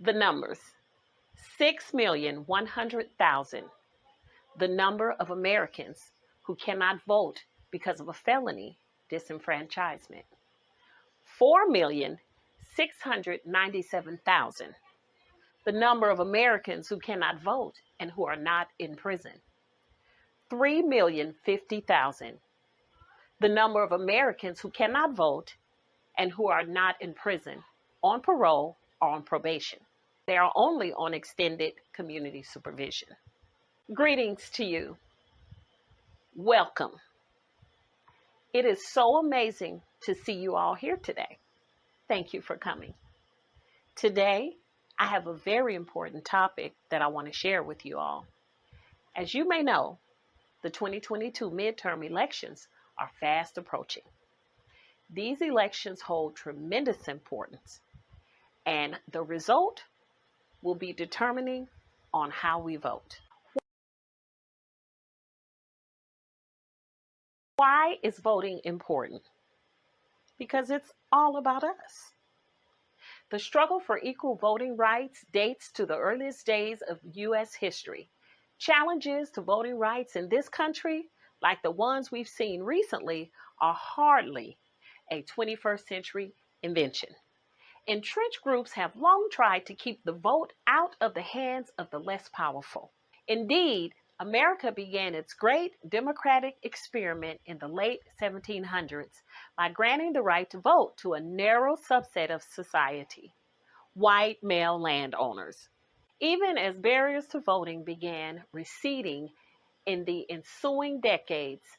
The numbers: 6,100,000. The number of Americans who cannot vote because of a felony disenfranchisement. 4,697,000. The number of Americans who cannot vote and who are not in prison. 3,050,000. The number of Americans who cannot vote and who are not in prison, on parole, or on probation. They are only on extended community supervision. Greetings to you. Welcome. It is so amazing to see you all here today. Thank you for coming. Today, I have a very important topic that I want to share with you all. As you may know, the 2022 midterm elections are fast approaching. These elections hold tremendous importance, and the result will be determining on how we vote. Why is voting important? Because it's all about us. The struggle for equal voting rights dates to the earliest days of U.S. history. Challenges to voting rights in this country, like the ones we've seen recently, are hardly a 21st century invention. Entrenched groups have long tried to keep the vote out of the hands of the less powerful. Indeed, America began its great democratic experiment in the late 1700s by granting the right to vote to a narrow subset of society, white male landowners. Even as barriers to voting began receding in the ensuing decades,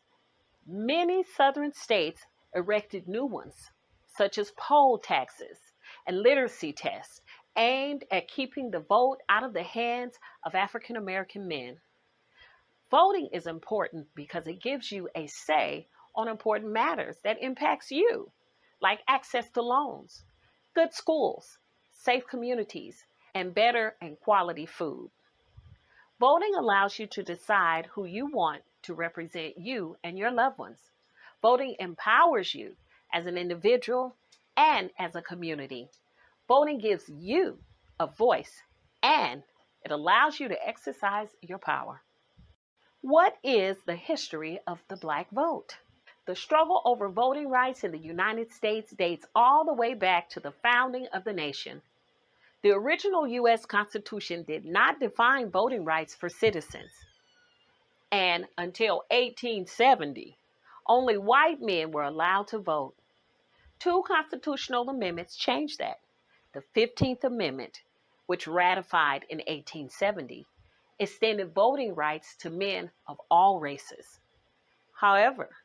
many southern states erected new ones, such as poll taxes and literacy tests, aimed at keeping the vote out of the hands of African American men. Voting is important because it gives you a say on important matters that impacts you, like access to loans, good schools, safe communities, and better and quality food. Voting allows you to decide who you want to represent you and your loved ones. Voting empowers you as an individual and as a community. Voting gives you a voice, and it allows you to exercise your power. What is the history of the Black vote? The struggle over voting rights in the United States dates all the way back to the founding of the nation. The original U.S. Constitution did not define voting rights for citizens. And until 1870, only white men were allowed to vote. Two constitutional amendments changed that. The 15th Amendment, which ratified in 1870, extended voting rights to men of all races. However,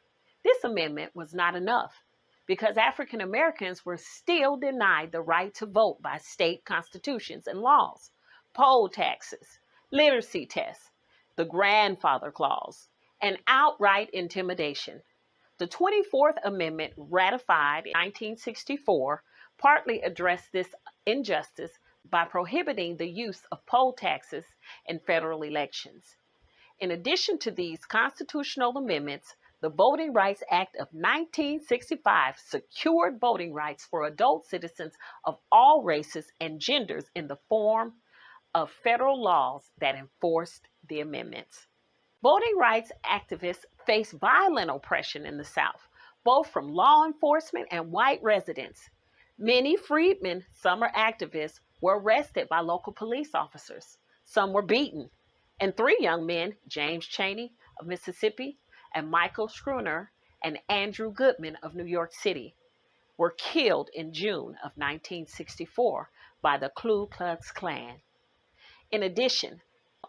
this amendment was not enough because African Americans were still denied the right to vote by state constitutions and laws, poll taxes, literacy tests, the grandfather clause, and outright intimidation. The 24th Amendment, ratified in 1964, partly addressed this injustice by prohibiting the use of poll taxes in federal elections. In addition to these constitutional amendments, the Voting Rights Act of 1965 secured voting rights for adult citizens of all races and genders in the form of federal laws that enforced the amendments. Voting rights activists faced violent oppression in the South, both from law enforcement and white residents. Many freedmen, summer activists, were arrested by local police officers. Some were beaten, and three young men, James Chaney of Mississippi, and Michael Schooner and Andrew Goodman of New York City, were killed in June of 1964 by the Ku Klux Klan. In addition,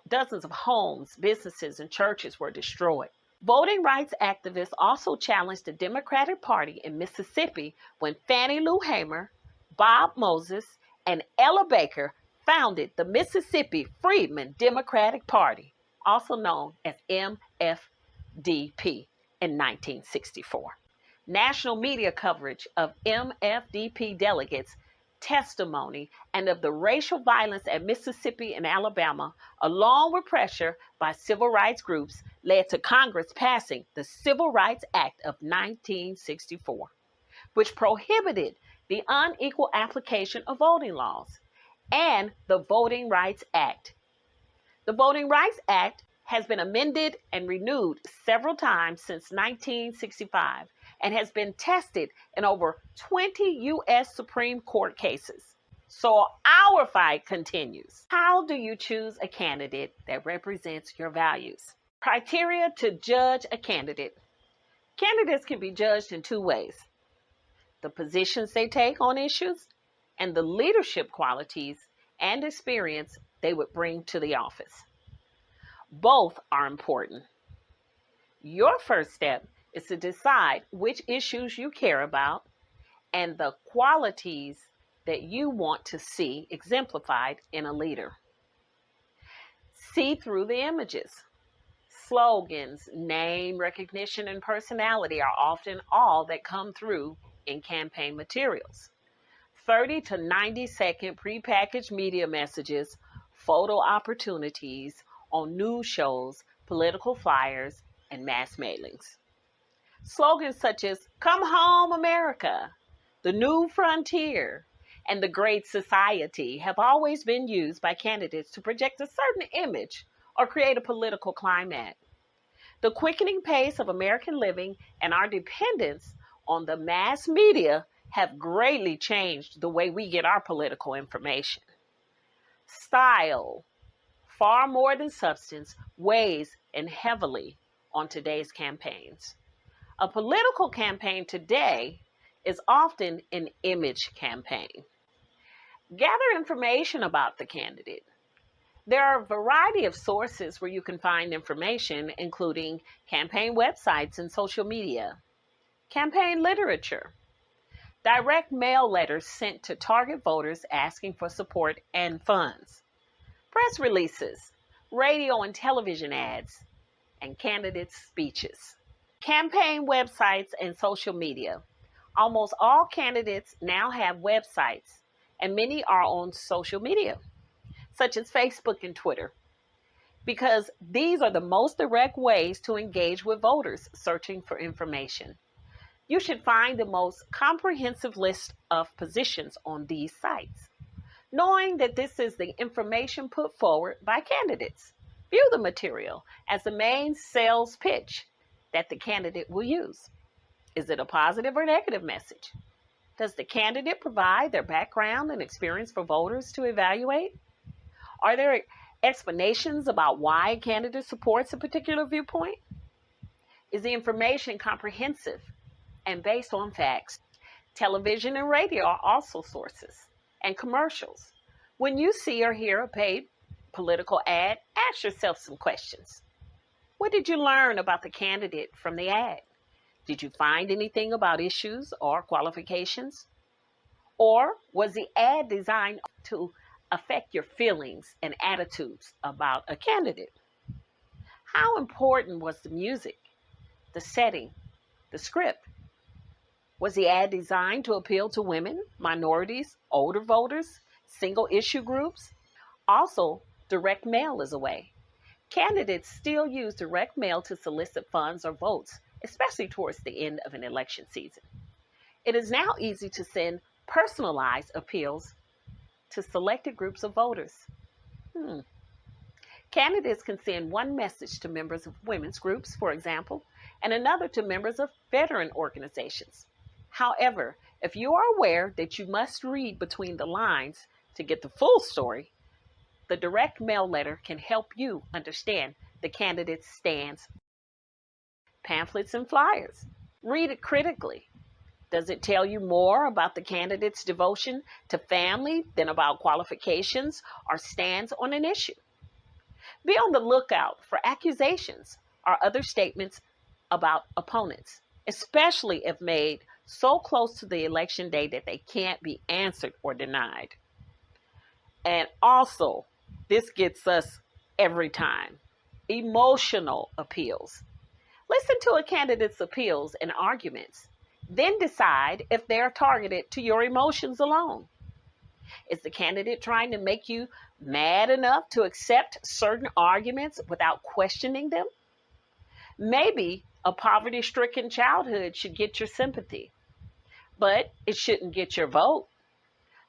dozens of homes, businesses, and churches were destroyed. Voting rights activists also challenged the Democratic Party in Mississippi when Fannie Lou Hamer, Bob Moses, and Ella Baker founded the Mississippi Freedmen Democratic Party, also known as MFDP, in 1964. National media coverage of MFDP delegates' testimony and of the racial violence at Mississippi and Alabama, along with pressure by civil rights groups, led to Congress passing the Civil Rights Act of 1964, which prohibited the unequal application of voting laws. and the Voting Rights Act. The Voting Rights Act has been amended and renewed several times since 1965 and has been tested in over 20 U.S. Supreme Court cases. So our fight continues. How do you choose a candidate that represents your values? Criteria to judge a candidate. Candidates can be judged in two ways: the positions they take on issues and the leadership qualities and experience they would bring to the office. Both are important. Your first step is to decide which issues you care about and the qualities that you want to see exemplified in a leader. See through the images. Slogans, name recognition, and personality are often all that come through in campaign materials. 30 to 90-second prepackaged media messages, photo opportunities on news shows, political flyers, and mass mailings. Slogans such as "Come Home America," "The New Frontier," and "The Great Society" have always been used by candidates to project a certain image or create a political climate. The quickening pace of American living and our dependence on the mass media have greatly changed the way we get our political information. Style, far more than substance, weighs in heavily on today's campaigns. A political campaign today is often an image campaign. Gather information about the candidate. There are a variety of sources where you can find information, including campaign websites and social media, campaign literature, direct mail letters sent to target voters asking for support and funds, press releases, radio and television ads, and candidates' speeches. Campaign websites and social media. Almost all candidates now have websites, and many are on social media, such as Facebook and Twitter, because these are the most direct ways to engage with voters searching for information. You should find the most comprehensive list of positions on these sites, knowing that this is the information put forward by candidates. View the material as the main sales pitch that the candidate will use. Is it a positive or negative message? Does the candidate provide their background and experience for voters to evaluate? Are there explanations about why a candidate supports a particular viewpoint? Is the information comprehensive and based on facts? Television and radio are also sources, and commercials. When you see or hear a paid political ad, ask yourself some questions. What did you learn about the candidate from the ad? Did you find anything about issues or qualifications? Or was the ad designed to affect your feelings and attitudes about a candidate? How important was the music, the setting, the script? Was the ad designed to appeal to women, minorities, older voters, single issue groups? Also, direct mail is a way. Candidates still use direct mail to solicit funds or votes, especially towards the end of an election season. It is now easy to send personalized appeals to selected groups of voters. Candidates can send one message to members of women's groups, for example, and another to members of veteran organizations. However, if you are aware that you must read between the lines to get the full story, the direct mail letter can help you understand the candidate's stance. Pamphlets and flyers. Read it critically. Does it tell you more about the candidate's devotion to family than about qualifications or stance on an issue? Be on the lookout for accusations or other statements about opponents, especially if made so close to the election day that they can't be answered or denied. And also, this gets us every time, emotional appeals. Listen to a candidate's appeals and arguments, then decide if they're targeted to your emotions alone. Is the candidate trying to make you mad enough to accept certain arguments without questioning them? Maybe a poverty-stricken childhood should get your sympathy, but it shouldn't get your vote.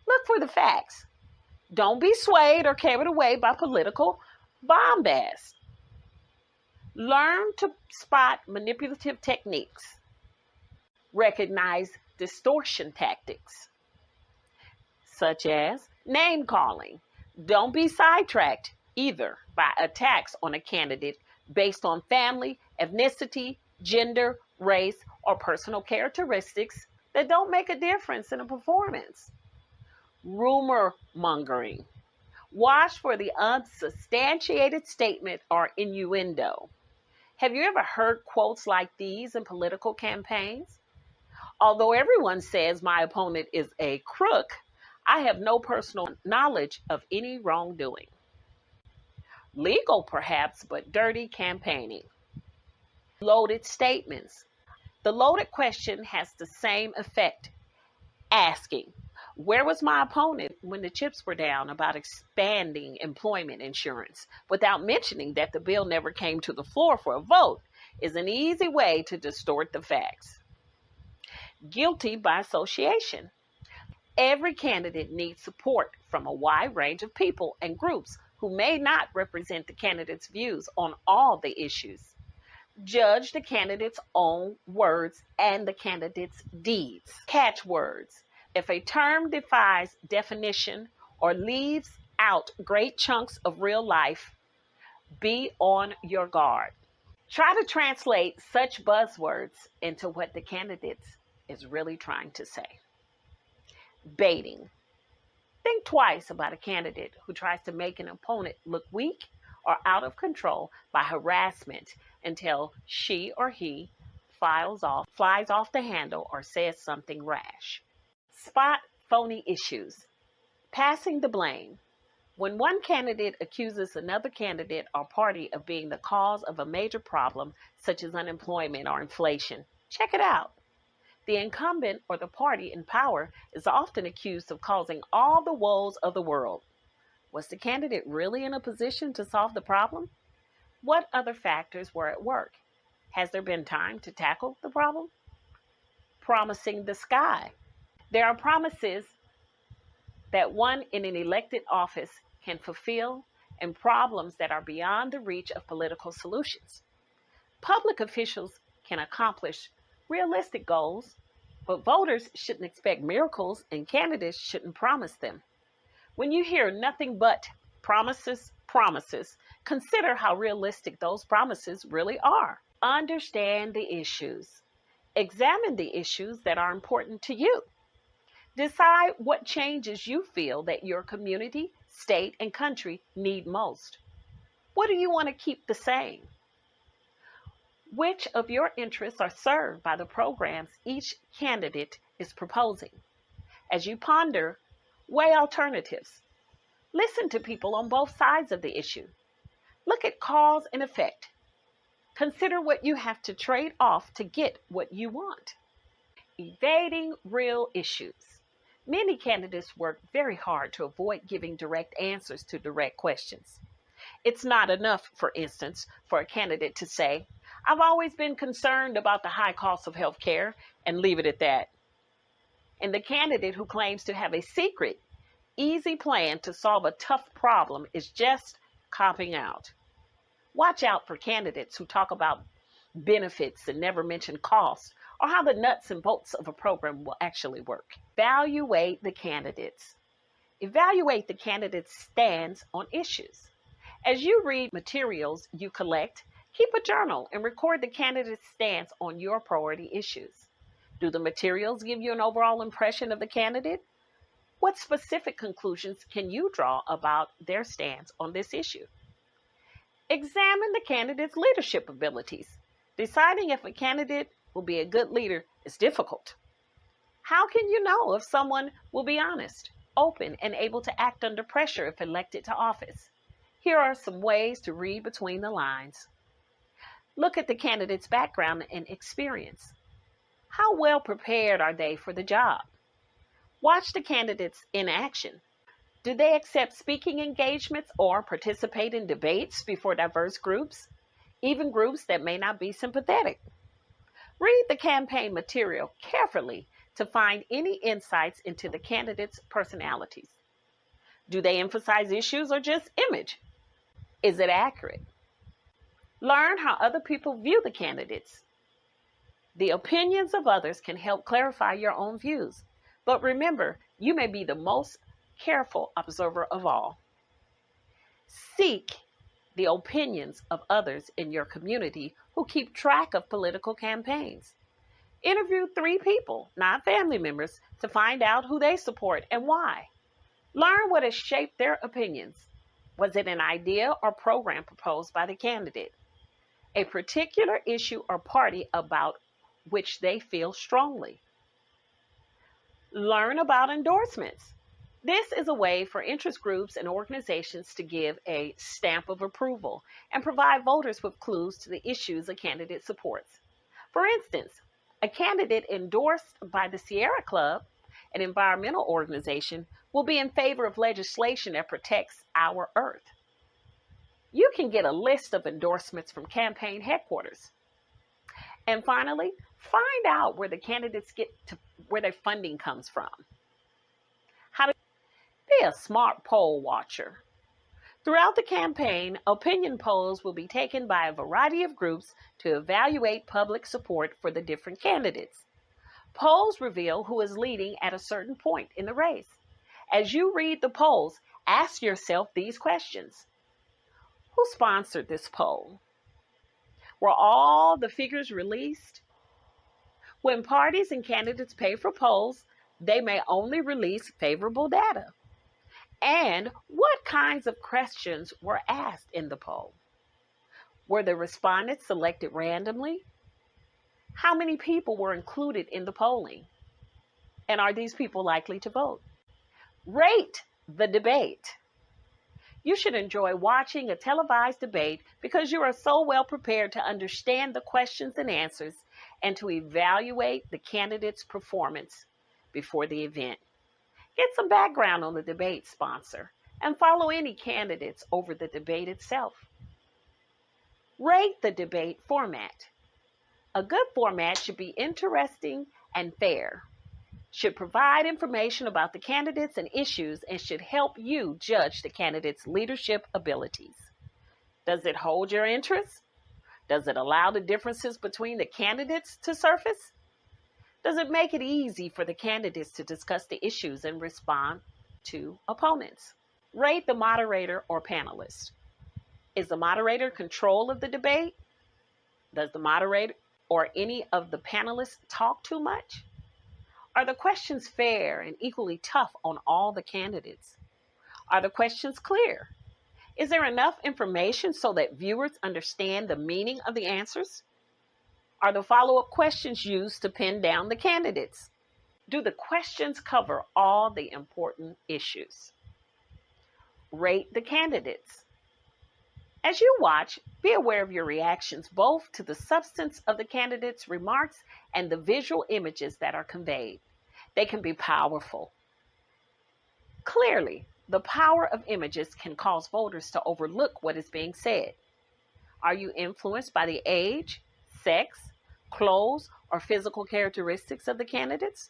Look for the facts. Don't be swayed or carried away by political bombast. Learn to spot manipulative techniques. Recognize distortion tactics, such as name calling. Don't be sidetracked either by attacks on a candidate based on family, ethnicity, gender, race, or personal characteristics that don't make a difference in a performance. Rumor mongering. Watch for the unsubstantiated statement or innuendo. Have you ever heard quotes like these in political campaigns? Although everyone says my opponent is a crook, I have no personal knowledge of any wrongdoing. Legal perhaps, but dirty campaigning. Loaded statements. The loaded question has the same effect. Asking, where was my opponent when the chips were down about expanding employment insurance without mentioning that the bill never came to the floor for a vote is an easy way to distort the facts. Guilty by association. Every candidate needs support from a wide range of people and groups who may not represent the candidate's views on all the issues. Judge the candidate's own words and the candidate's deeds. Catchwords. If a term defies definition or leaves out great chunks of real life, be on your guard. Try to translate such buzzwords into what the candidate is really trying to say. Baiting. Think twice about a candidate who tries to make an opponent look weak or out of control by harassment until she or he flies off the handle or says something rash. Spot phony issues. Passing the blame. When one candidate accuses another candidate or party of being the cause of a major problem, such as unemployment or inflation, check it out. The incumbent or the party in power is often accused of causing all the woes of the world. Was the candidate really in a position to solve the problem? What other factors were at work? Has there been time to tackle the problem? Promising the sky. There are promises that one in an elected office can fulfill and problems that are beyond the reach of political solutions. Public officials can accomplish realistic goals, but voters shouldn't expect miracles and candidates shouldn't promise them. When you hear nothing but promises, consider how realistic those promises really are. Understand the issues. Examine the issues that are important to you. Decide what changes you feel that your community, state, and country need most. What do you want to keep the same? Which of your interests are served by the programs each candidate is proposing? As you ponder, weigh alternatives. Listen to people on both sides of the issue. Look at cause and effect. Consider what you have to trade off to get what you want. Evading real issues. Many candidates work very hard to avoid giving direct answers to direct questions. It's not enough, for instance, for a candidate to say, I've always been concerned about the high cost of health care, and leave it at that. And the candidate who claims to have a secret, easy plan to solve a tough problem is just copping out. Watch out for candidates who talk about benefits and never mention cost or how the nuts and bolts of a program will actually work. Evaluate the candidates. Evaluate the candidate's stance on issues. As you read materials you collect, keep a journal and record the candidate's stance on your priority issues. Do the materials give you an overall impression of the candidate? What specific conclusions can you draw about their stance on this issue? Examine the candidate's leadership abilities. Deciding if a candidate will be a good leader is difficult. How can you know if someone will be honest, open, and able to act under pressure if elected to office? Here are some ways to read between the lines. Look at the candidate's background and experience. How well prepared are they for the job? Watch the candidates in action. Do they accept speaking engagements or participate in debates before diverse groups, even groups that may not be sympathetic? Read the campaign material carefully to find any insights into the candidates' personalities. Do they emphasize issues or just image? Is it accurate? Learn how other people view the candidates. The opinions of others can help clarify your own views. But remember, you may be the most careful observer of all. Seek the opinions of others in your community who keep track of political campaigns. Interview 3 people, not family members, to find out who they support and why. Learn what has shaped their opinions. Was it an idea or program proposed by the candidate? A particular issue or party about which they feel strongly. Learn about endorsements. This is a way for interest groups and organizations to give a stamp of approval and provide voters with clues to the issues a candidate supports. For instance, a candidate endorsed by the Sierra Club, an environmental organization, will be in favor of legislation that protects our earth. You can get a list of endorsements from campaign headquarters. And finally, find out where the candidates where their funding comes from. How to be a smart poll watcher. Throughout the campaign, opinion polls will be taken by a variety of groups to evaluate public support for the different candidates. Polls reveal who is leading at a certain point in the race. As you read the polls, ask yourself these questions. Who sponsored this poll? Were all the figures released? When parties and candidates pay for polls, they may only release favorable data. And what kinds of questions were asked in the poll? Were the respondents selected randomly? How many people were included in the polling? And are these people likely to vote? Rate the debate. You should enjoy watching a televised debate because you are so well prepared to understand the questions and answers and to evaluate the candidate's performance before the event. Get some background on the debate sponsor and follow any candidates over the debate itself. Rate the debate format. A good format should be interesting and fair, should provide information about the candidates and issues, and should help you judge the candidate's leadership abilities. Does it hold your interest? Does it allow the differences between the candidates to surface? Does it make it easy for the candidates to discuss the issues and respond to opponents? Rate the moderator or panelist. Is the moderator in control of the debate? Does the moderator or any of the panelists talk too much? Are the questions fair and equally tough on all the candidates? Are the questions clear? Is there enough information so that viewers understand the meaning of the answers? Are the follow-up questions used to pin down the candidates? Do the questions cover all the important issues? Rate the candidates. As you watch, be aware of your reactions both to the substance of the candidate's remarks and the visual images that are conveyed. They can be powerful. Clearly, the power of images can cause voters to overlook what is being said. Are you influenced by the age, sex, clothes, or physical characteristics of the candidates?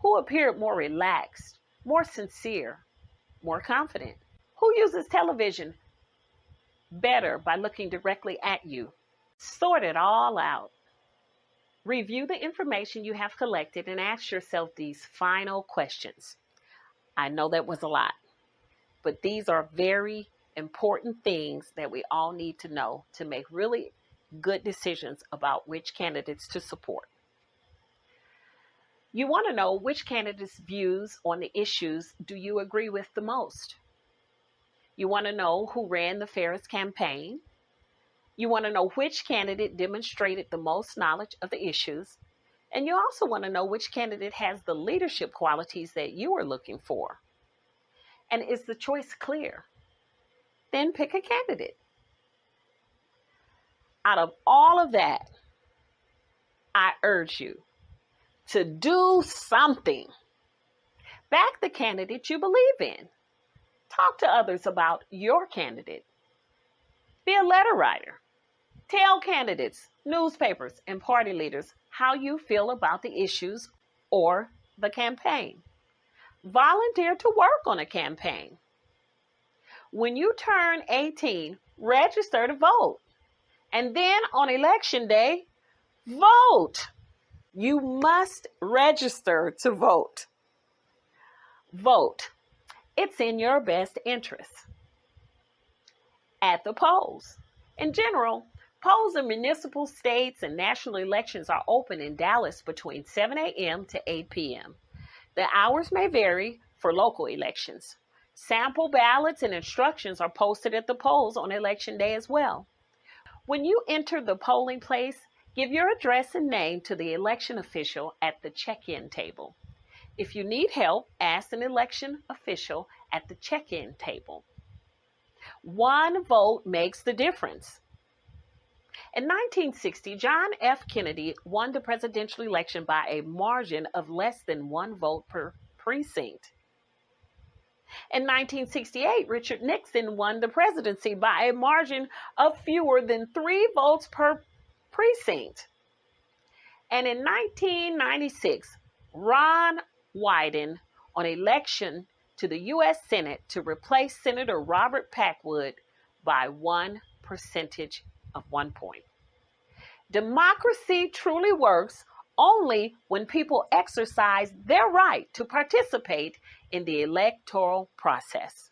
Who appeared more relaxed, more sincere, more confident? Who uses television better by looking directly at you? Sort it all out. Review the information you have collected and ask yourself these final questions. I know that was a lot, but these are very important things that we all need to know to make really good decisions about which candidates to support. You want to know which candidates' views on the issues do you agree with the most. You want to know who ran the fairest campaign. You want to know which candidate demonstrated the most knowledge of the issues. And you also want to know which candidate has the leadership qualities that you are looking for. And is the choice clear? Then pick a candidate. Out of all of that, I urge you to do something. Back the candidate you believe in. Talk to others about your candidate. Be a letter writer. Tell candidates, newspapers, and party leaders how you feel about the issues or the campaign. volunteer to work on a campaign. When you turn 18, register to vote. And then on election day, vote. You must register to vote. Vote. It's in your best interest. At the polls. In general, polls in municipal, states, and national elections are open in Dallas between 7 a.m. to 8 p.m. The hours may vary for local elections. Sample ballots and instructions are posted at the polls on election day as well. When you enter the polling place, give your address and name to the election official at the check-in table. If you need help, ask an election official at the check-in table. One vote makes the difference. In 1960, John F. Kennedy won the presidential election by a margin of less than 1 vote per precinct. In 1968, Richard Nixon won the presidency by a margin of fewer than 3 votes per precinct. And in 1996, Ron Wyden on election to the U.S. Senate to replace Senator Robert Packwood by 1 percentage of 1 point. Democracy truly works only when people exercise their right to participate in the electoral process.